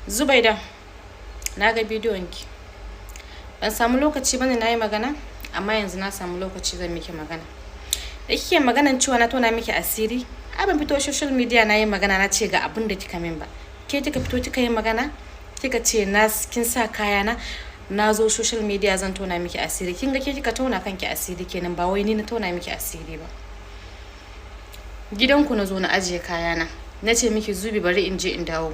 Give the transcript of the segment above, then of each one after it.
Zubaida, na ga bidiyonki. Ban samu lokaci bane na yi magana, amma yanzu na samu lokaci zan miki magana. Da kike maganan cewa na tona miki asiri, ai ban fito social media na yi magana na ce ga abin da kika min ba. Ke kika fito kika yi magana, kika ce kin sa kaya na zo social media zan tona miki asiri. Kin ga ke kika tona kanki asiri kenan, ba wai ni na tona miki asiri ba. Gidanku na zo na ajiye kayana. Na ce miki Zubi bari in je in dawo.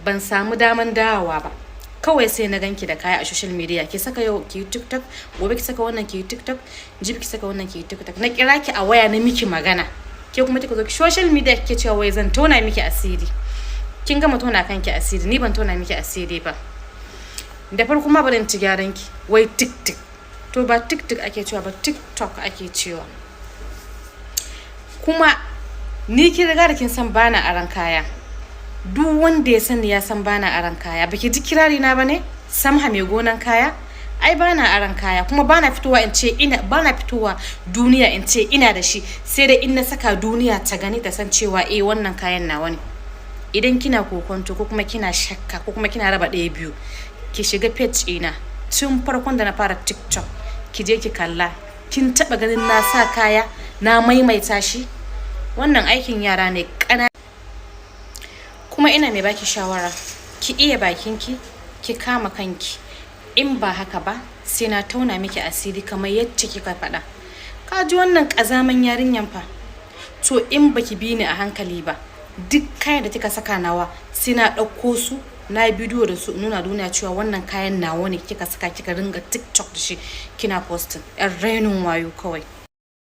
Ban samu daman dawowa ba. Kawai sai na ganki da kaya a social media. Ki saka yau ki yi TikTok, gobe ki saka wannan ki yi TikTok, jibi ki saka wannan ki yi TikTok. Na kira ki a waya na miki magana. Ke kuma kika zo social media kike cewa wai zan tona miki asiri. Kin gama tona kanki asiri, ni ban tona miki asiri ba. Da farko ma bari in ci gyaran ki. Wai TikTok. To ba TikTok ake cewa ba, TikTok ake cewa. Kuma ni kin riga da kin san bana aran kaya. Duk wanda ya sani ya san bana aran kaya. Baki ji kirari na bane? Samha mai gonan kaya? Ai bana aran kaya, kuma bana fitowa in ce bana fitowa duniya in ce ina da shi, sai dai in na saka duniya ta gani ta san cewa wannan kayan nawa ne. Idan kina kokonto ko kuma kina shakka ko kuma kina raba ɗaya biyu, ki shiga page ina tun farkon da na fara TikTok, ki je ki kalla. Kin taba ganin na sa kaya na maimaita shi? Wannan aikin yara ne kana. Kuma ina mai baki shawara, ki iya bakinki, ki kama kanki. In ba haka ba, sai na tauna miki asiri kamar yacce kika faɗa. Ka ji wannan ƙazaman yarinyan fa? To in baki bi ni a hankali ba, duk kayan da kika saka nawa sai na ɗauko su na bidiyo da su nuna duniya cewa wannan kayan nawa ne kika saka kika ringa TikTok da shi kina posting. Yan rainin wayo kawai.